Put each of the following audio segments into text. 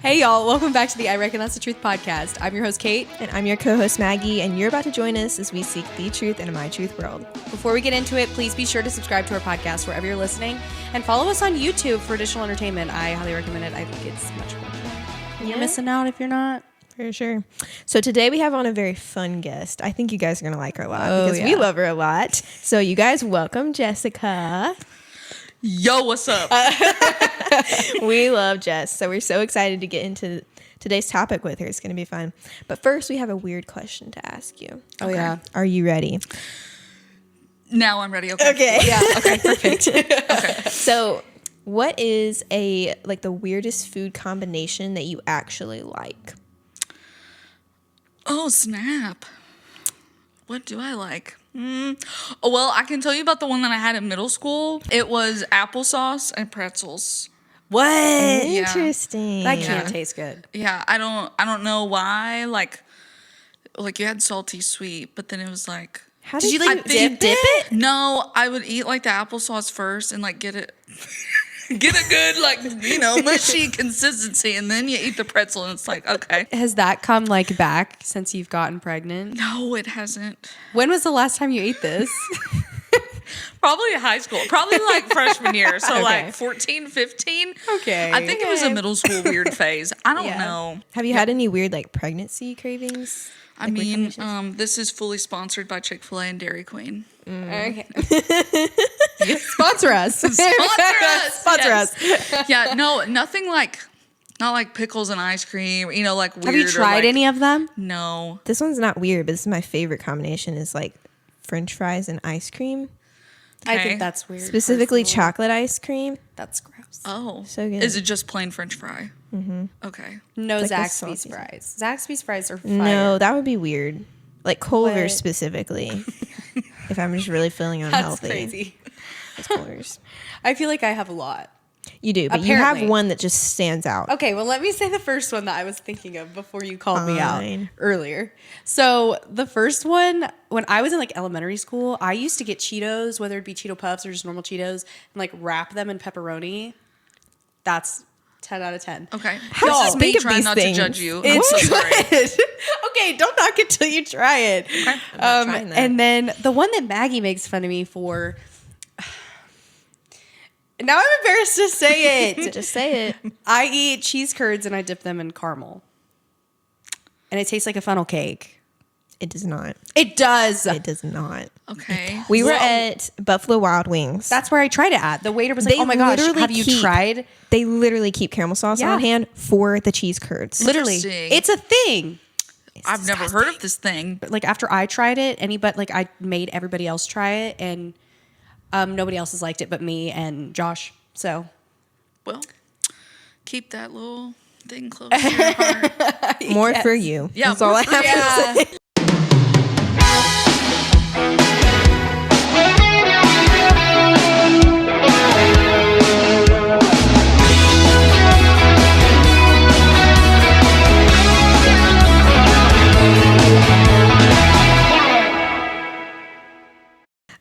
Hey y'all, welcome back to the I Reckon That's the Truth podcast. I'm your host Kate. And I'm your co-host Maggie, and you're about to join us as we seek the truth in a My Truth world. Before we get into it, please be sure to subscribe to our podcast wherever you're listening and follow us on YouTube for additional entertainment. I highly recommend it. I think it's much more fun. You're missing out if you're not. For sure. So today we have on a very fun guest. I think you guys are going to like her a lot because we love her a lot. So you guys welcome Jessica. Yo, what's up? We love Jess. So we're so excited to get into today's topic with her. It's going to be fun. But first, we have a weird question to ask you. Oh, yeah. Are you ready? Now I'm ready. Okay. Yeah. Okay, perfect. Okay. So what is the weirdest food combination that you actually like? Oh, snap. What do I like? Oh, well, I can tell you about the one that I had in middle school. It was applesauce and pretzels. What? Interesting. That can't taste good. Yeah, I don't know why. Like you had salty sweet, but then it was like, How Did you dip it? no, I would eat like the applesauce first and like get it get a good mushy consistency, and then you eat the pretzel and it's like, okay. Has that come back since you've gotten pregnant? No, it hasn't. When was the last time you ate this? Probably high school. Probably freshman year. So Okay. 14, 15. Okay. I think it was a middle school weird phase. I don't know. Have you had any weird pregnancy cravings? I mean, this is fully sponsored by Chick-fil-A and Dairy Queen. Okay. Sponsor us. Sponsor us. Sponsor Yes. us. Yeah, no, nothing not like pickles and ice cream, weird. Have you tried any of them? No. This one's not weird, but this is my favorite combination is French fries and ice cream. I Okay. think that's weird. Specifically personally. chocolate ice cream. That's gross. Oh. So good. Is it just plain French fry? Mm-hmm. Okay. No It's like a Zaxby's salty- fries. Zaxby's fries are fire. No, that would be weird. Culver's What? specifically. If I'm just really feeling That's unhealthy. crazy. It's Culver's. I feel like I have a lot. You do, but you have Apparently. one that just stands out. Okay, well, let me say the first one that I was thinking of before you called me out Fine. earlier. So the first one, when I was in elementary school, I used to get Cheetos, whether it be Cheeto Puffs or just normal Cheetos, and wrap them in pepperoni. That's 10 out of 10. Okay. How This do is you me think of trying these not things? to judge you. I'm It's so sorry. good. Okay, don't knock it till you try it. Okay. I'm not trying that. And then the one that Maggie makes fun of me for. Now I'm embarrassed to say it. Just say it. I eat cheese curds and I dip them in caramel. And it tastes like a funnel cake. It does not. It does. It does not. Okay. We were Well- at Buffalo Wild Wings. That's where I tried it at. The waiter was like, They "Oh my gosh, literally have you keep- tried?" They literally keep caramel sauce Yeah. on hand for the cheese curds. Literally, Interesting. it's a thing. I've never heard of this thing. But after I tried it, I made everybody else try it, and nobody else has liked it but me and Josh. So Well, keep that little thing close to your heart. More for you. Yeah, That's all I more for have to say.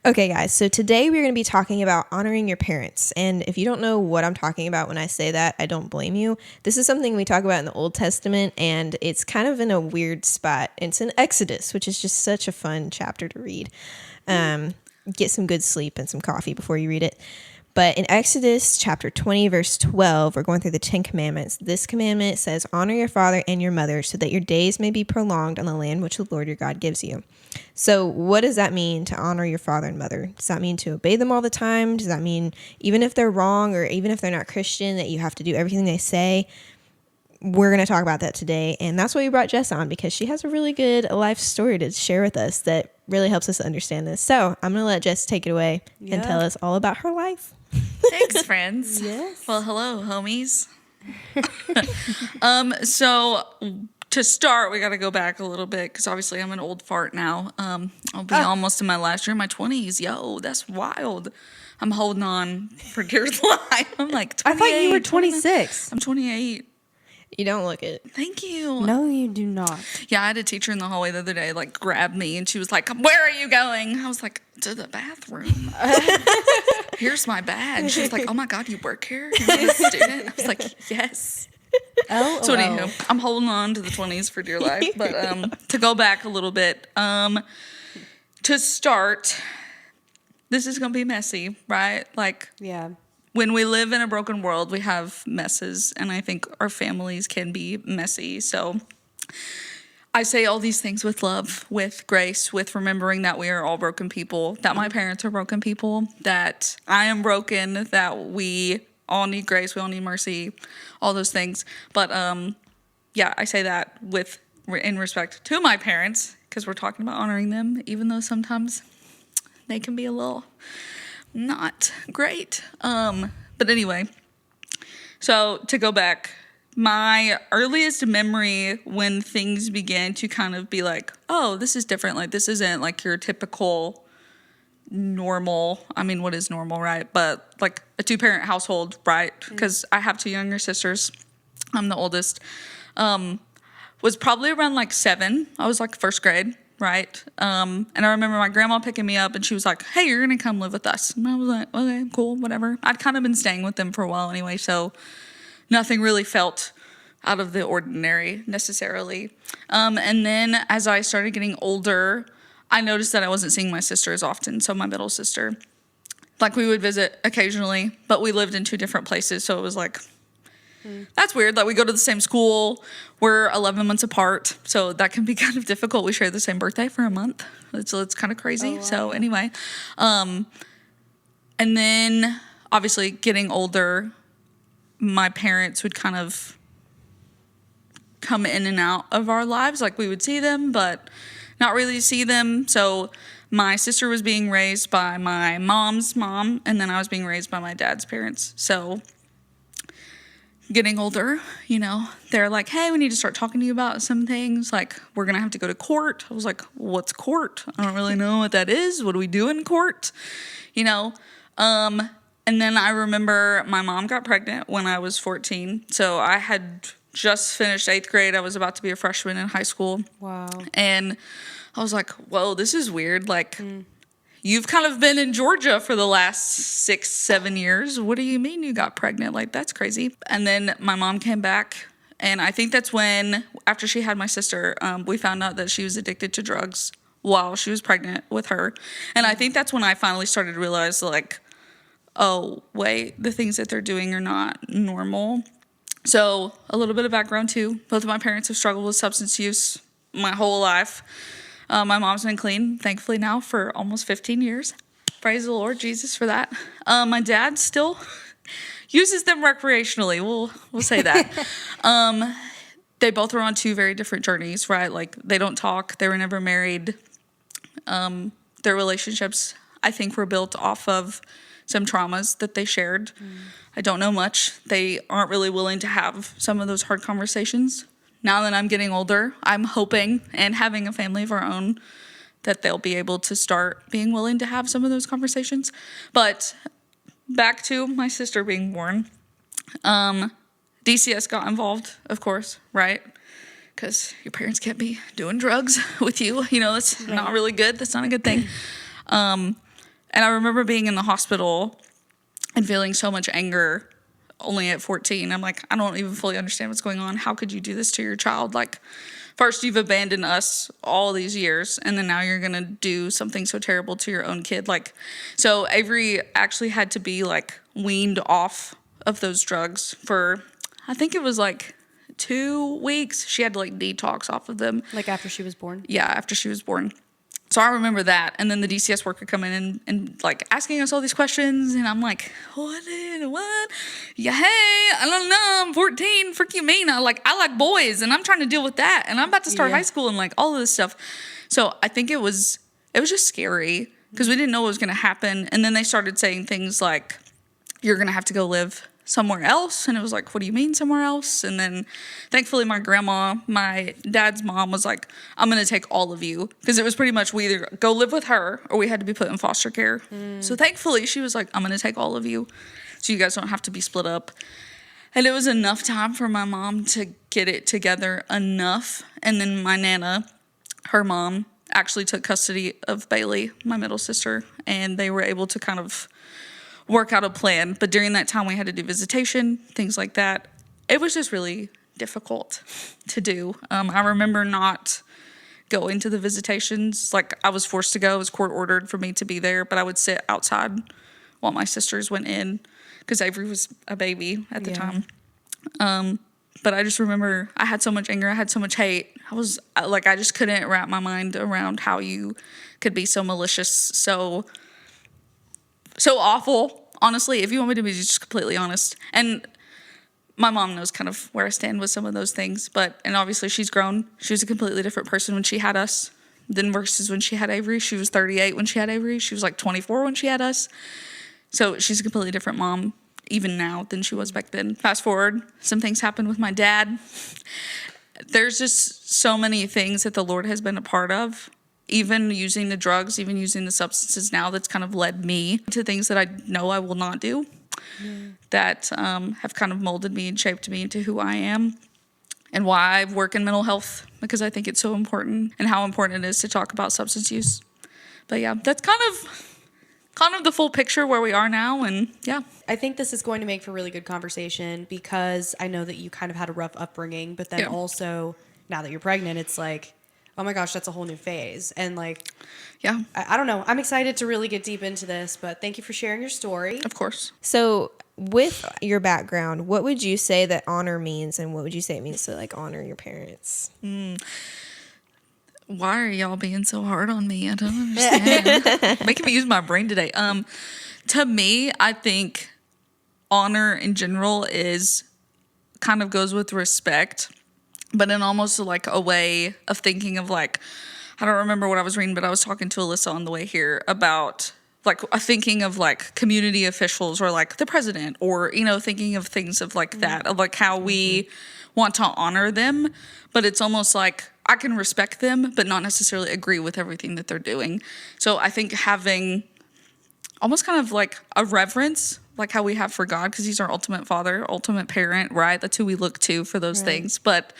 Okay, guys, so today we're going to be talking about honoring your parents. And if you don't know what I'm talking about when I say that, I don't blame you. This is something we talk about in the Old Testament, and it's kind of in a weird spot. It's in Exodus, which is just such a fun chapter to read. Get some good sleep and some coffee before you read it. But in Exodus chapter 20, verse 12, we're going through the 10 commandments. This commandment says, honor your father and your mother so that your days may be prolonged on the land which the Lord your God gives you. So what does that mean to honor your father and mother? Does that mean to obey them all the time? Does that mean even if they're wrong or even if they're not Christian that you have to do everything they say? We're going to talk about that today. And that's why we brought Jess on, because she has a really good life story to share with us that really helps us understand this. So I'm going to let Jess take it away and tell us all about her life. Thanks, friends. Yes. Well, hello, homies. So to start, we got to go back a little bit because obviously I'm an old fart now. I'll be almost in my last year of my 20s. Yo, that's wild. I'm holding on for dear life. I'm like 28. I thought you were 29. 26. I'm 28. You don't look it. Thank you. No, you do not. Yeah, I had a teacher in the hallway the other day, grabbed me, and she was like, "Where are you going?" I was like, "To the bathroom." Here's my badge. She was like, "Oh my God, you work here? You're a student?" I was like, "Yes." Oh, So anywho, I'm holding on to the 20s for dear life. But to go back a little bit, to start, this is going to be messy, right? Like, yeah. when we live in a broken world, we have messes, and I think our families can be messy. So I say all these things with love, with grace, with remembering that we are all broken people, that my parents are broken people, that I am broken, that we all need grace, we all need mercy, all those things. But yeah, I say that in respect to my parents, because we're talking about honoring them, even though sometimes they can be a little not great. But anyway, so to go back, my earliest memory when things began to kind of be like, oh, this is different. Like, this isn't like your typical normal. I mean, what is normal, right? But like a 2-parent household, right? Because I have 2 younger sisters. I'm the oldest. Was probably around like 7. I was like 1st grade. Right. And I remember my grandma picking me up and she was like, hey, you're going to come live with us. And I was like, okay, cool, whatever. I'd kind of been staying with them for a while anyway, so nothing really felt out of the ordinary necessarily. And then as I started getting older, I noticed that I wasn't seeing my sister as often. So my middle sister, like, we would visit occasionally, but we lived in 2 different places. So it was like, that's weird. Like, we go to the same school. We're 11 months apart, so that can be kind of difficult. We share the same birthday for a month. It's kind of crazy. Oh, wow. So anyway, and then obviously getting older, my parents would kind of come in and out of our lives. Like, we would see them, but not really see them. So my sister was being raised by my mom's mom, and then I was being raised by my dad's parents. So getting older, you know, they're like, hey, we need to start talking to you about some things. Like, we're going to have to go to court. I was like, what's court? I don't really know what that is. What do we do in court? You know? And then I remember my mom got pregnant when I was 14. So I had just finished 8th grade. I was about to be a freshman in high school. Wow. And I was like, whoa, this is weird. Like, you've kind of been in Georgia for the last 6-7 years. What do you mean you got pregnant? Like, that's crazy. And then my mom came back, and I think that's when, after she had my sister, we found out that she was addicted to drugs while she was pregnant with her. And I think that's when I finally started to realize, like, oh, wait, the things that they're doing are not normal. So a little bit of background, too. Both of my parents have struggled with substance use my whole life. My mom's been clean, thankfully, now for almost 15 years. Praise the Lord Jesus for that. My dad still uses them recreationally. We'll say that. They both are on 2 very different journeys, right? Like, they don't talk. They were never married. Their relationships, I think, were built off of some traumas that they shared. I don't know much. They aren't really willing to have some of those hard conversations. Now that I'm getting older, I'm hoping, and having a family of our own, that they'll be able to start being willing to have some of those conversations. But back to my sister being born. DCS got involved, of course, right? Because your parents can't be doing drugs with you. You know, that's not really good. That's not a good thing. And I remember being in the hospital and feeling so much anger only at 14. I'm like, I don't even fully understand what's going on. How could you do this to your child? Like, first you've abandoned us all these years, and then now you're going to do something so terrible to your own kid. Like, so Avery actually had to be, like, weaned off of those drugs for, I think it was, like, 2 weeks. She had to, like, detox off of them. Like, after she was born? Yeah, after she was born. So I remember that. And then the DCS worker come in and like asking us all these questions. And I'm like, what? Yeah, hey, I don't know. I'm 14. Frick you mean? I like boys, and I'm trying to deal with that. And I'm about to start high school and like all of this stuff. So I think it was just scary because we didn't know what was going to happen. And then they started saying things like, you're going to have to go live somewhere else. And it was like, what do you mean somewhere else? And then thankfully my grandma, my dad's mom, was like, I'm going to take all of you. Because it was pretty much we either go live with her or we had to be put in foster care. So thankfully she was like, I'm going to take all of you so you guys don't have to be split up. And it was enough time for my mom to get it together enough. And then my Nana, her mom, actually took custody of Bailey, my middle sister. And they were able to kind of work out a plan. But during that time, we had to do visitation, things like that. it was just really difficult to do. I remember not going to the visitations. Like, I was forced to go. It was court ordered for me to be there, but I would sit outside while my sisters went in because Avery was a baby at the time. But I just remember I had so much anger. I had so much hate. I just couldn't wrap my mind around how you could be so malicious, so awful. Honestly, if you want me to be just completely honest. And my mom knows kind of where I stand with some of those things. And obviously she's grown. She was a completely different person when she had us than versus when she had Avery. She was 38 when she had Avery. She was like 24 when she had us. So she's a completely different mom even now than she was back then. Fast forward, some things happened with my dad. There's just so many things that the Lord has been a part of, even using the drugs, even using the substances now, that's kind of led me to things that I know I will not do, that have kind of molded me and shaped me into who I am, and why I work in mental health, because I think it's so important, and how important it is to talk about substance use. But yeah, that's kind of the full picture where we are now. And yeah, I think this is going to make for really good conversation, because I know that you kind of had a rough upbringing, but then also now that you're pregnant, it's like, oh my gosh, that's a whole new phase. And like, yeah, I don't know. I'm excited to really get deep into this, but thank you for sharing your story. of course. So with your background, what would you say that honor means, and what would you say it means to like honor your parents? Why are y'all being so hard on me? I don't understand. Making me use my brain today. To me, I think honor in general is kind of goes with respect, but in almost like a way of thinking of like, I don't remember what I was reading, but I was talking to Alyssa on the way here about like thinking of like community officials or like the president, or, you know, thinking of things of like that, of like how we want to honor them, but it's almost like I can respect them, but not necessarily agree with everything that they're doing. So I think having almost kind of like a reverence, like how we have for God, because he's our ultimate father, ultimate parent, right? That's who we look to for those things. But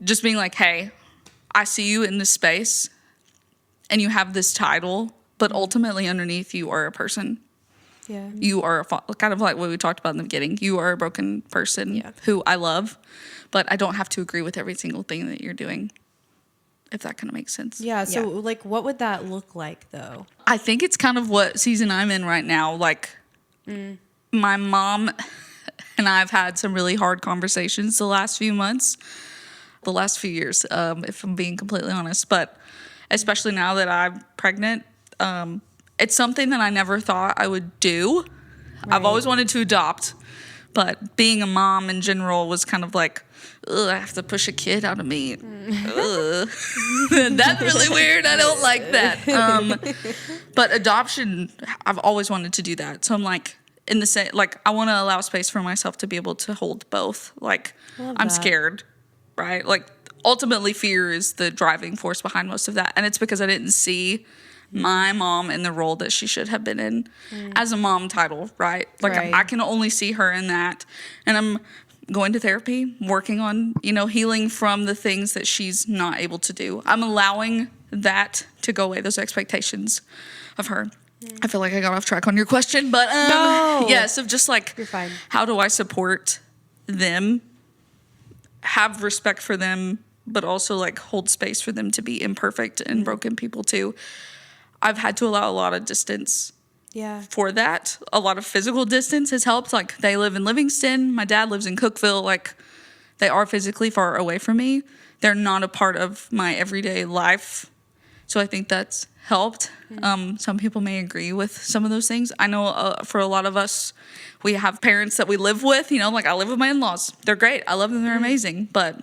just being like, hey, I see you in this space and you have this title, but ultimately underneath you are a person. Yeah. You are kind of like what we talked about in the beginning. You are a broken person who I love, but I don't have to agree with every single thing that you're doing, if that kind of makes sense. Yeah. So like, what would that look like though? I think it's kind of what season I'm in right now. Like my mom and I have had some really hard conversations the last few months, the last few years, if I'm being completely honest, but especially now that I'm pregnant, it's something that I never thought I would do. Right. I've always wanted to adopt, but being a mom in general was kind of like, ugh, I have to push a kid out of me. Ugh. That's really weird. I don't like that. But adoption, I've always wanted to do that. So I'm like, in the same, like, I want to allow space for myself to be able to hold both. Like, I'm scared, right? Like, ultimately, fear is the driving force behind most of that. And it's because I didn't see my mom in the role that she should have been in as a mom title, right? Like, I can only see her in that. And I'm going to therapy, working on, you know, healing from the things that she's not able to do. I'm allowing that to go away, those expectations of her. I feel like I got off track on your question, but yes, of just like, you're fine. How do I support them, have respect for them, but also like hold space for them to be imperfect and broken people too. I've had to allow a lot of distance for that. A lot of physical distance has helped. Like, they live in Livingston. My dad lives in Cookeville. Like, they are physically far away from me. They're not a part of my everyday life. So I think that's helped. Some people may agree with some of those things. I know for a lot of us, we have parents that we live with. You know, like, I live with my in-laws. They're great. I love them. They're amazing. But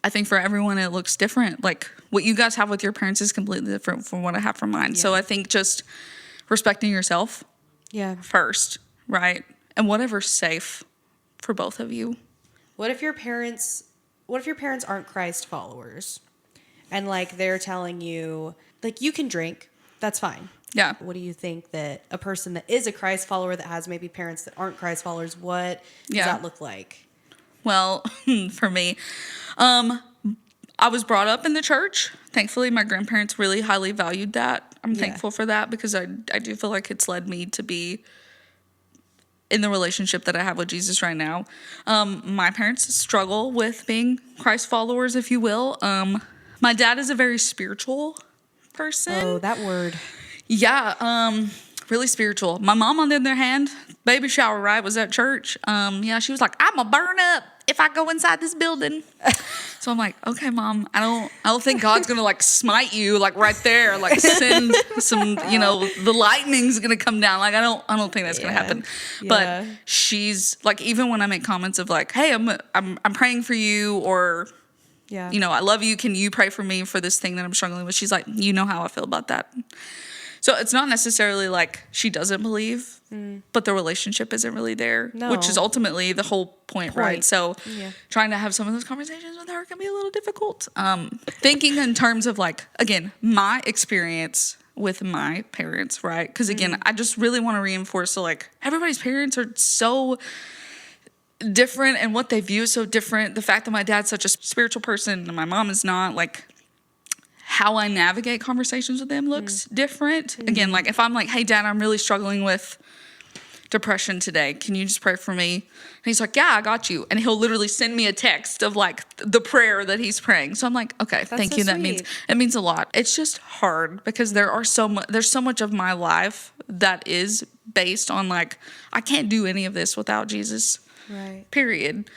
I think for everyone, it looks different. Like, what you guys have with your parents is completely different from what I have from mine. Yeah. So I think just respecting yourself first, right? And whatever's safe for both of you. What if your parents aren't Christ followers? And like, they're telling you, like, you can drink, that's fine. Yeah. What do you think that a person that is a Christ follower that has maybe parents that aren't Christ followers, what does that look like? Well, for me, I was brought up in the church. Thankfully, my grandparents really highly valued that. I'm thankful for that, because I do feel like it's led me to be in the relationship that I have with Jesus right now. My parents struggle with being Christ followers, if you will. My dad is a very spiritual person. Oh, that word. Yeah, really spiritual. My mom, on the other hand, baby shower, right, was at church. Yeah, she was like, I'm gonna burn up if I go inside this building. So I'm like, okay, Mom, I don't think God's gonna like smite you like right there, like send some, the lightning's gonna come down. Like I don't think that's gonna happen. But she's like, even when I make comments of like, hey, I'm praying for you, or I love you. Can you pray for me for this thing that I'm struggling with? She's like, you know how I feel about that. So it's not necessarily like she doesn't believe, but the relationship isn't really there, which is ultimately the whole point, right? So trying to have some of those conversations with her can be a little difficult. Thinking in terms of like, again, my experience with my parents, right? Because again, I just really want to reinforce, so like everybody's parents are so different and what they view is so different. The fact that my dad's such a spiritual person and my mom is not, like, how I navigate conversations with them looks different. Again, like if I'm like, hey, Dad, I'm really struggling with depression today. Can you just pray for me? And he's like, yeah, I got you. And he'll literally send me a text of like the prayer that he's praying. So I'm like, okay, thank you. That means a lot. It's just hard because there's so much of my life that is based on like, I can't do any of this without Jesus. Right. Period.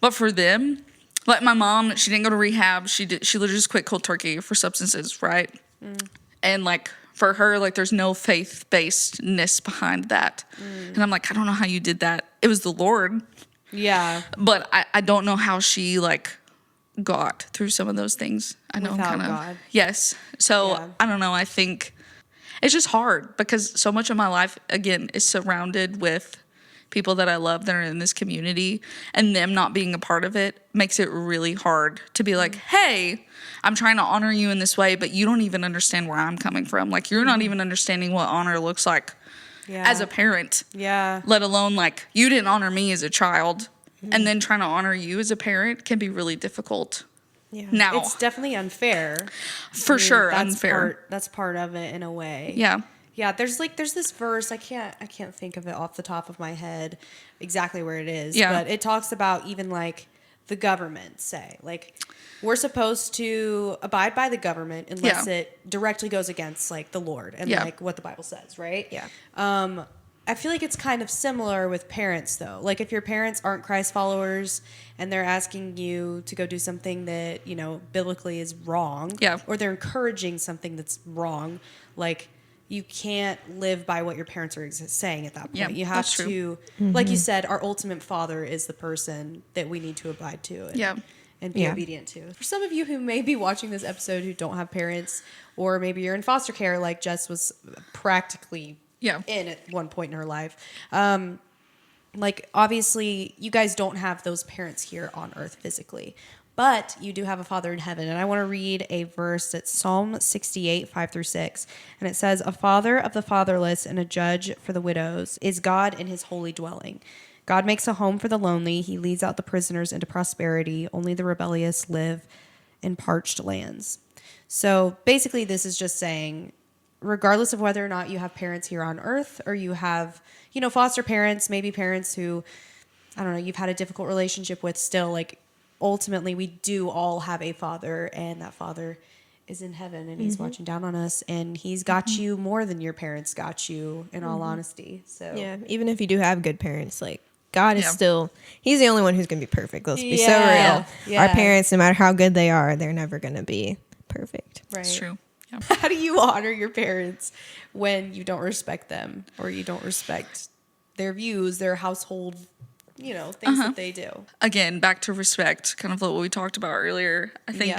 But for them, like my mom, she didn't go to rehab. She literally just quit cold turkey for substances, right? And like for her, like there's no faith-basedness behind that. And I'm like, I don't know how you did that. It was the Lord. Yeah. But I don't know how she like got through some of those things. I know Without kind of God. Yes. So I don't know. I think it's just hard because so much of my life, again, is surrounded with people that I love that are in this community, and them not being a part of it makes it really hard to be like, hey, I'm trying to honor you in this way, but you don't even understand where I'm coming from. Like, you're not even understanding what honor looks like as a parent. Yeah. Let alone, like, you didn't honor me as a child, and then trying to honor you as a parent can be really difficult. Yeah. Now, It's definitely unfair. For sure, that's unfair. That's part of it in a way. Yeah. Yeah, there's this verse, I can't think of it off the top of my head exactly where it is, but it talks about even like the government, say, like we're supposed to abide by the government unless it directly goes against like the Lord and like what the Bible says, right? Yeah. I feel like it's kind of similar with parents though. Like if your parents aren't Christ followers and they're asking you to go do something that, biblically is wrong, or they're encouraging something that's wrong, like you can't live by what your parents are saying at that point. Yeah, you have to, like you said, our ultimate father is the person that we need to abide to and be obedient to. For some of you who may be watching this episode who don't have parents, or maybe you're in foster care like Jess was practically in at one point in her life. Like obviously you guys don't have those parents here on earth physically, but you do have a Father in heaven. And I want to read a verse. It's Psalm 68, 5-6. And it says, a father of the fatherless and a judge for the widows is God in his holy dwelling. God makes a home for the lonely. He leads out the prisoners into prosperity. Only the rebellious live in parched lands. So basically this is just saying, regardless of whether or not you have parents here on earth or you have, foster parents, maybe parents who, I don't know, you've had a difficult relationship with still, like, ultimately we do all have a father, and that father is in heaven, and he's watching down on us, and he's got you more than your parents got you, in all honesty. So yeah, even if you do have good parents, like God is still, he's the only one who's going to be perfect. Let's be so real. Yeah. Our parents, no matter how good they are, they're never going to be perfect. Right. It's true. Yeah. How do you honor your parents when you don't respect them, or you don't respect their views, their household, things that they do? Again, back to respect, kind of like what we talked about earlier. I think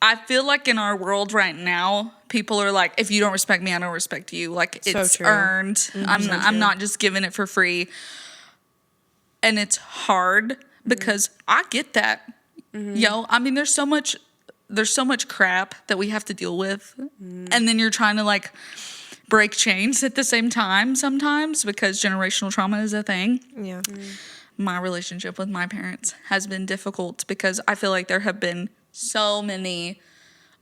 I feel like in our world right now, people are like, if you don't respect me, I don't respect you. Like, it's earned. I'm not just giving it for free. And it's hard because I get that. I mean, there's so much crap that we have to deal with. And then you're trying to like break chains at the same time sometimes because generational trauma is a thing. Yeah. My relationship with my parents has been difficult because I feel like there have been so many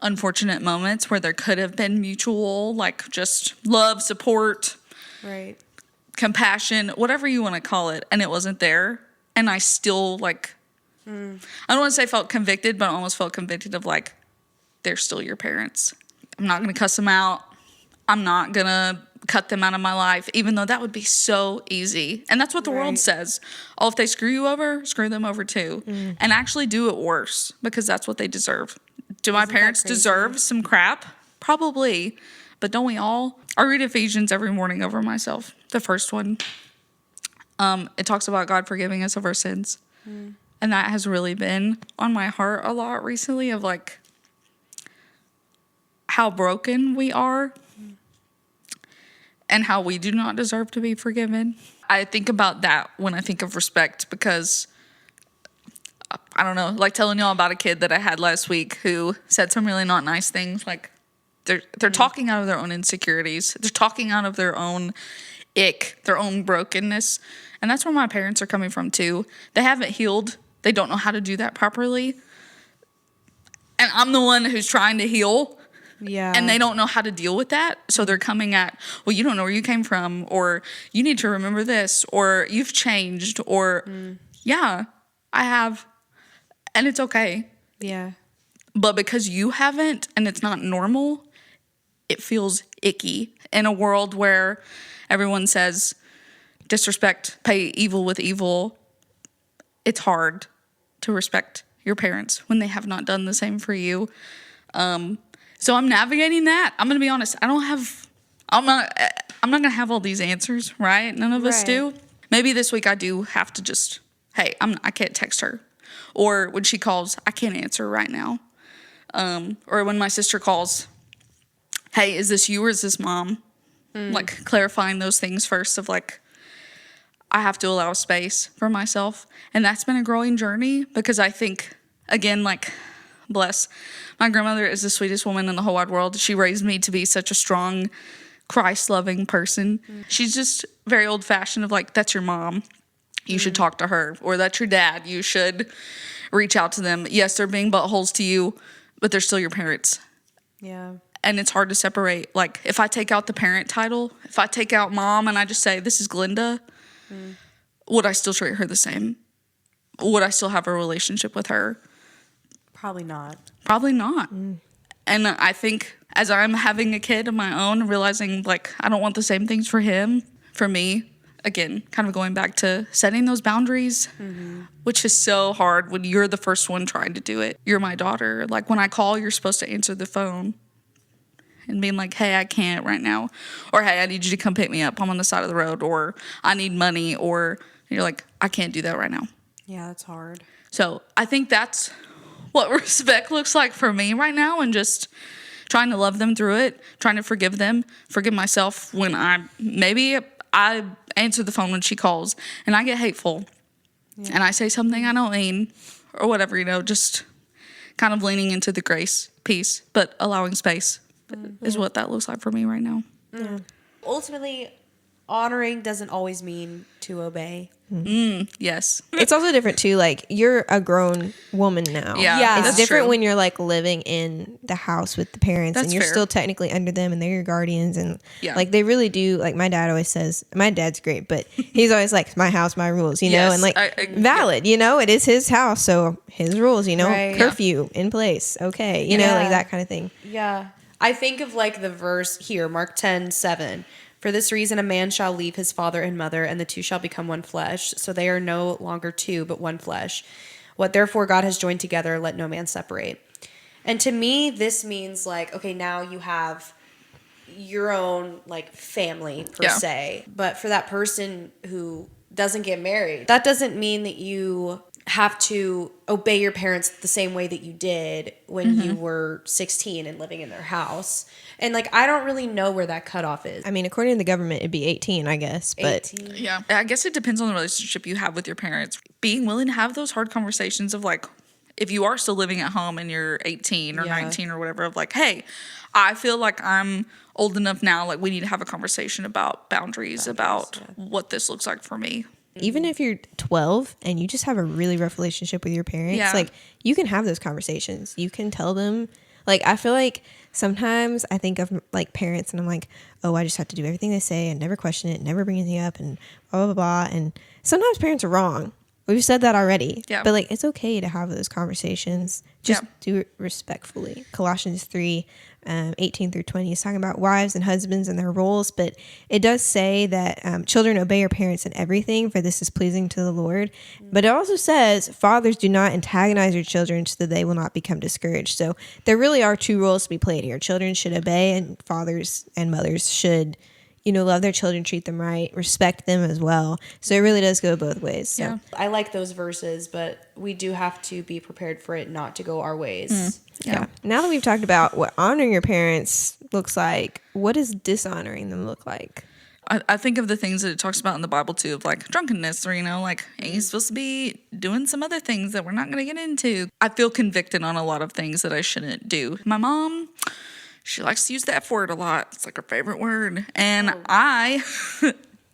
unfortunate moments where there could have been mutual, like just love, support, Right. compassion, whatever you want to call it, and it wasn't there. And I still like, I don't want to say felt convicted, but I almost felt convicted of like, they're still your parents. I'm not going to cuss them out. I'm not going to cut them out of my life, even though that would be so easy. And that's what the world says. Oh, if they screw you over, screw them over too. And actually do it worse, because that's what they deserve. Do my parents deserve some crap? Probably. But don't we all? I read Ephesians every morning over myself. The first one. It talks about God forgiving us of our sins. And that has really been on my heart a lot recently, of like how broken we are and how we do not deserve to be forgiven. I think about that when I think of respect, because I don't know, like telling y'all about a kid that I had last week who said some really not nice things. Like they're talking out of their own insecurities. They're talking out of their own ick, their own brokenness. And that's where my parents are coming from too. They haven't healed. They don't know how to do that properly. And I'm the one who's trying to heal. Yeah. And they don't know how to deal with that. So they're coming at, well, you don't know where you came from, or you need to remember this, or you've changed, or yeah, I have. And it's okay. Yeah. But because you haven't, and it's not normal, it feels icky in a world where everyone says disrespect, pay evil with evil. It's hard to respect your parents when they have not done the same for you. So I'm navigating that. I'm going to be honest. I'm not going to have all these answers, right? None of us do. Maybe this week I do have to just, hey, I can't text her. Or when she calls, I can't answer right now. Or when my sister calls, hey, is this you or is this mom? Like clarifying those things first, of like, I have to allow space for myself. And that's been a growing journey, because I think, again, like, bless, my grandmother is the sweetest woman in the whole wide world. She raised me to be such a strong, Christ-loving person. She's just very old-fashioned, of like, that's your mom. You should talk to her. Or that's your dad. You should reach out to them. Yes, they're being buttholes to you, but they're still your parents. Yeah. And it's hard to separate. Like, if I take out the parent title, if I take out mom and I just say, this is Glinda, would I still treat her the same? Would I still have a relationship with her? Probably not. Probably not. And I think as I'm having a kid of my own, realizing like I don't want the same things for him, for me, again, kind of going back to setting those boundaries, which is so hard when you're the first one trying to do it. You're my daughter. Like when I call, you're supposed to answer the phone and being like, hey, I can't right now. Or, hey, I need you to come pick me up. I'm on the side of the road. Or I need money. Or you're like, I can't do that right now. Yeah, that's hard. So I think that's what respect looks like for me right now, and just trying to love them through it, trying to forgive them, forgive myself when I answer the phone when she calls and I get hateful and I say something I don't mean or whatever, just kind of leaning into the grace piece, but allowing space is what that looks like for me right now. Ultimately, honoring doesn't always mean to obey. Yes. It's also different too. Like, you're a grown woman now. Yeah, It's that's different true. when you're like living in the house with the parents, That's and you're fair. still technically under them, and they're your guardians, and Yeah. like they really do. Like my dad always says, my dad's great, but he's always like, my house, my rules, you know, Yes, and like I- valid, it is his house, so his rules, Right. curfew in place, okay, you know, Yeah. like that kind of thing. Yeah. I think of like the verse here, Mark 10:7. For this reason, a man shall leave his father and mother, and the two shall become one flesh. So they are no longer two, but one flesh. What therefore God has joined together, let no man separate. And to me, this means like, okay, now you have your own like family per Yeah. se. But for that person who doesn't get married, that doesn't mean that you have to obey your parents the same way that you did when you were 16 and living in their house. And like, I don't really know where that cutoff is. I mean, according to the government, it'd be 18, I guess, but 18. Yeah. I guess it depends on the relationship you have with your parents. Being willing to have those hard conversations of like, if you are still living at home and you're 18 or Yeah. 19 or whatever, of like, hey, I feel like I'm old enough now, like we need to have a conversation about boundaries about what this looks like for me. even if you're 12 and you just have a really rough relationship with your parents, Yeah. like you can have those conversations. You can tell them, Like, I feel like sometimes I think of like parents and I'm like, oh, I just have to do everything they say and never question it, never bring anything up and blah, blah, blah. And sometimes parents are wrong. We've said that already. Yeah. But like, it's okay to have those conversations. Just do it respectfully. Colossians 3, 18 through 20 is talking about wives and husbands and their roles. But it does say that children obey your parents in everything, for this is pleasing to the Lord. But it also says, fathers, do not antagonize your children so that they will not become discouraged. So there really are two roles to be played here. Children should obey, and fathers and mothers should, love their children, treat them right, respect them as well. So it really does go both ways. So. Yeah. I like those verses, but we do have to be prepared for it not to go our ways. Yeah. Now that we've talked about what honoring your parents looks like, what does dishonoring them look like? I think of the things that it talks about in the Bible too, of like drunkenness, or like he's supposed to be doing some other things that we're not going to get into. I feel convicted on a lot of things that I shouldn't do. My mom, she likes to use the F word a lot. It's like her favorite word. And I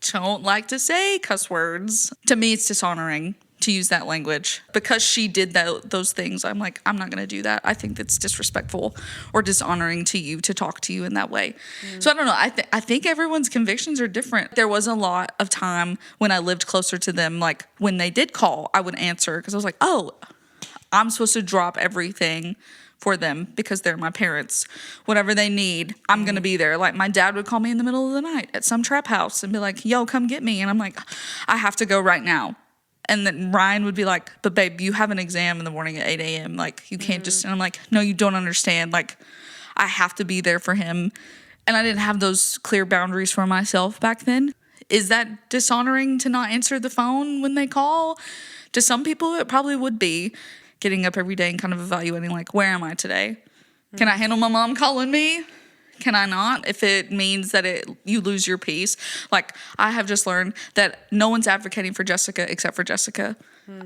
don't like to say cuss words. To me, it's dishonoring to use that language. Because she did those things, I'm like, I'm not going to do that. I think that's disrespectful or dishonoring to you to talk to you in that way. So I don't know. I think everyone's convictions are different. There was a lot of time when I lived closer to them, like when they did call, I would answer because I was like, oh, I'm supposed to drop everything for them because they're my parents. Whatever they need, I'm going to be there. Like my dad would call me in the middle of the night at some trap house and be like, yo, come get me. And I'm like, I have to go right now. And then Ryan would be like, but babe, you have an exam in the morning at 8 a.m. Like you can't just, and I'm like, no, you don't understand. Like I have to be there for him. And I didn't have those clear boundaries for myself back then. Is that dishonoring to not answer the phone when they call? To some people, it probably would be. Getting up every day and kind of evaluating, like, where am I today? Can I handle my mom calling me? Can I not? If it means that you lose your peace. Like, I have just learned that no one's advocating for Jessica except for Jessica.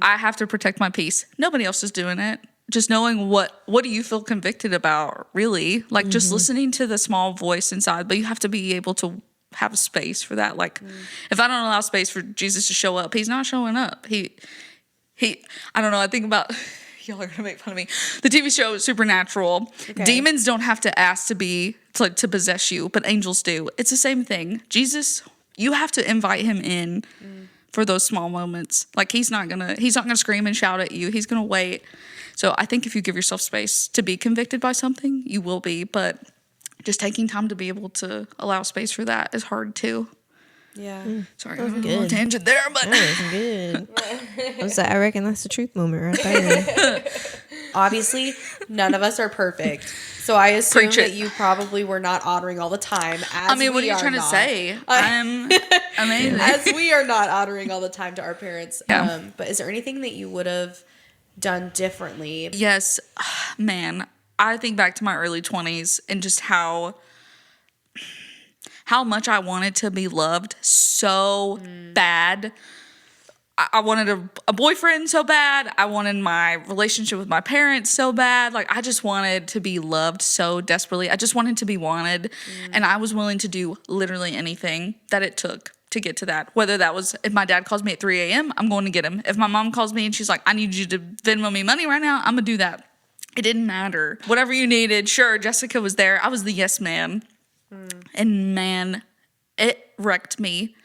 I have to protect my peace. Nobody else is doing it. Just knowing what do you feel convicted about, really? Like, just listening to the small voice inside. But you have to be able to have space for that. Like, if I don't allow space for Jesus to show up, he's not showing up. He I don't know. I think about... Y'all are gonna make fun of me. The TV show Supernatural. Okay. Demons don't have to ask to possess you, but angels do. It's the same thing. Jesus, you have to invite him in for those small moments. Like he's not gonna scream and shout at you. He's gonna wait. So I think if you give yourself space to be convicted by something, you will be. But just taking time to be able to allow space for that is hard too. Yeah. Sorry, I went on a little tangent there, but that was good. I reckon that's the truth moment right there. Obviously, none of us are perfect. So I assume that you probably were not honoring all the time. What are you trying to say? I'm amazing. As we are not honoring all the time to our parents. Yeah. But is there anything that you would have done differently? Yes, man. I think back to my early 20s and just how much I wanted to be loved so bad. I wanted a boyfriend so bad. I wanted my relationship with my parents so bad. Like, I just wanted to be loved so desperately. I just wanted to be wanted. And I was willing to do literally anything that it took to get to that. Whether that was, if my dad calls me at 3 a.m., I'm going to get him. If my mom calls me and she's like, I need you to Venmo me money right now, I'm going to do that. It didn't matter. Whatever you needed. Sure, Jessica was there. I was the yes man. And man, it wrecked me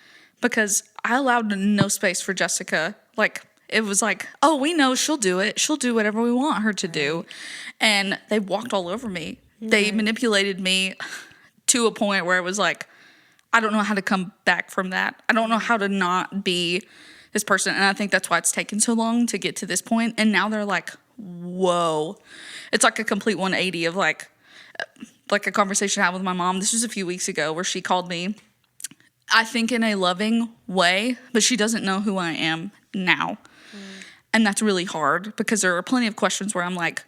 because I allowed no space for Jessica. Like, it was like, oh, we know she'll do it. She'll do whatever we want her to do. And they walked all over me. They manipulated me to a point where it was like, I don't know how to come back from that. I don't know how to not be this person. And I think that's why it's taken so long to get to this point. And now they're like, whoa. It's like a complete 180 of like a conversation I had with my mom. This was a few weeks ago where she called me, I think in a loving way, but she doesn't know who I am now. And that's really hard because there are plenty of questions where I'm like,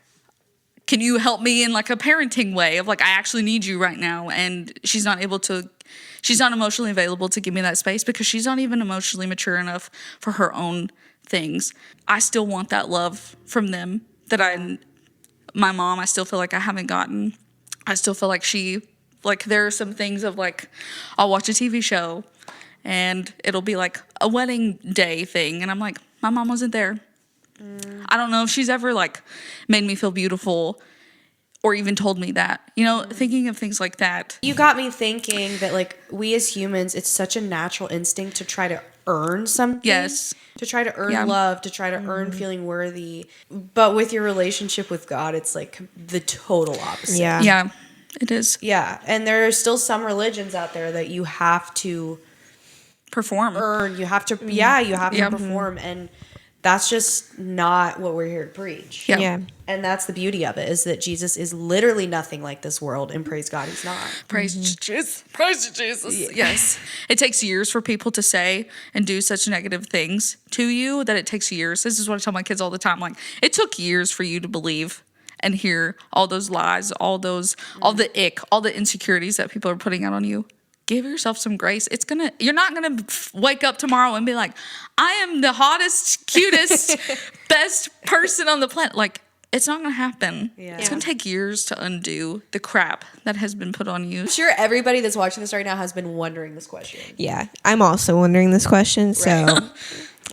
can you help me in like a parenting way of like, I actually need you right now. And she's not emotionally available to give me that space because she's not even emotionally mature enough for her own things. I still want that love from them that my mom, I still feel like I haven't gotten. I still feel like there are some things of like, I'll watch a TV show and it'll be like a wedding day thing. And I'm like, my mom wasn't there. I don't know if she's ever like made me feel beautiful or even told me that. You know, thinking of things like that. You got me thinking that, like, we as humans, it's such a natural instinct to try to earn something. Yes. To try to earn love, to try to earn feeling worthy. But with your relationship with God, it's like the total opposite. Yeah. Yeah, it is. Yeah. And there are still some religions out there that you have to Perform. earn. You have to, you have to perform. And that's just not what we're here to preach. Yeah. Yeah. And that's the beauty of it, is that Jesus is literally nothing like this world, and praise God, he's not. Praise Jesus. Praise Jesus. Yes. It takes years for people to say and do such negative things to you that it takes years. This is what I tell my kids all the time. Like, it took years for you to believe and hear all those lies, all the ick, all the insecurities that people are putting out on you. Give yourself some grace. You're not gonna wake up tomorrow and be like, I am the hottest, cutest, best person on the planet. Like, it's not gonna happen. Yeah. It's gonna take years to undo the crap that has been put on you. I'm sure everybody that's watching this right now has been wondering this question. Yeah. I'm also wondering this question. So,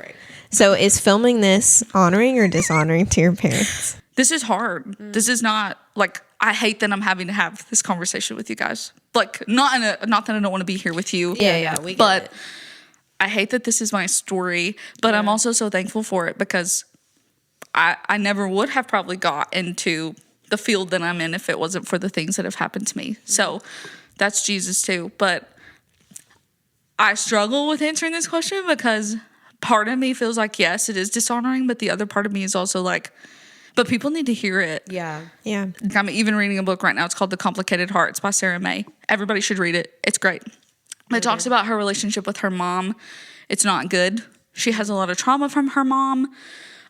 Right. so is filming this honoring or dishonoring to your parents? This is hard. This is not like, I hate that I'm having to have this conversation with you guys. Like, not that I don't want to be here with you. Yeah, we get but it. I hate that this is my story, but I'm also so thankful for it, because I never would have probably got into the field that I'm in if it wasn't for the things that have happened to me. So that's Jesus too. But I struggle with answering this question, because part of me feels like, yes, it is dishonoring, but the other part of me is also like, but people need to hear it. Yeah. Yeah. I'm even reading a book right now. It's called The Complicated Heart. It's by Sarah May. Everybody should read it. It's great. It talks about her relationship with her mom. It's not good. She has a lot of trauma from her mom.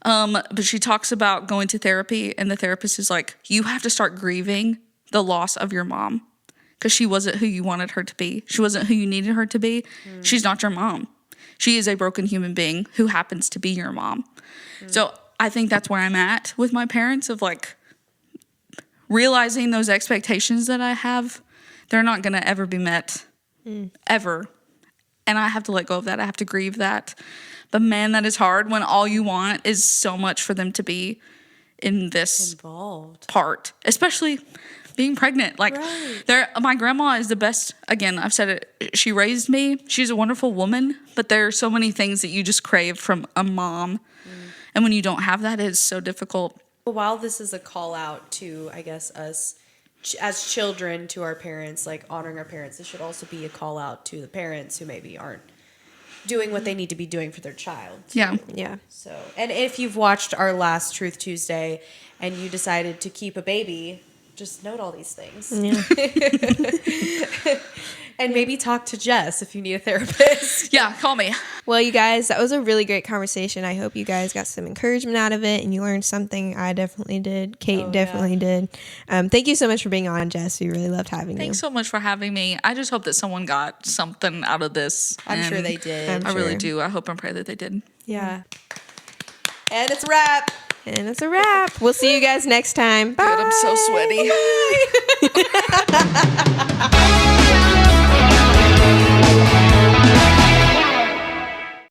But she talks about going to therapy, and the therapist is like, you have to start grieving the loss of your mom, because she wasn't who you wanted her to be. She wasn't who you needed her to be. She's not your mom. She is a broken human being who happens to be your mom. So I think that's where I'm at with my parents, of like realizing those expectations that I have, they're not going to ever be met, ever. And I have to let go of that. I have to grieve that. But man, that is hard when all you want is so much for them to be in this Involved. part, especially being pregnant. Like, my grandma is the best. Again, I've said it. She raised me. She's a wonderful woman, but there are so many things that you just crave from a mom. And when you don't have that, it's so difficult. While this is a call out to, I guess, us as children to our parents, like honoring our parents, this should also be a call out to the parents who maybe aren't doing what they need to be doing for their child. Yeah. Yeah. So, and if you've watched our last Truth Tuesday and you decided to keep a baby, just note all these things. Yeah. And maybe talk to Jess if you need a therapist. Yeah, call me. Well, you guys, that was a really great conversation. I hope you guys got some encouragement out of it and you learned something. I definitely did. Kate definitely did. Thank you so much for being on, Jess. We really loved having you. Thanks so much for having me. I just hope that someone got something out of this. I'm sure they did. I really do. I hope and pray that they did. Yeah. And it's a wrap. And it's a wrap. We'll see you guys next time. Bye. God, I'm so sweaty.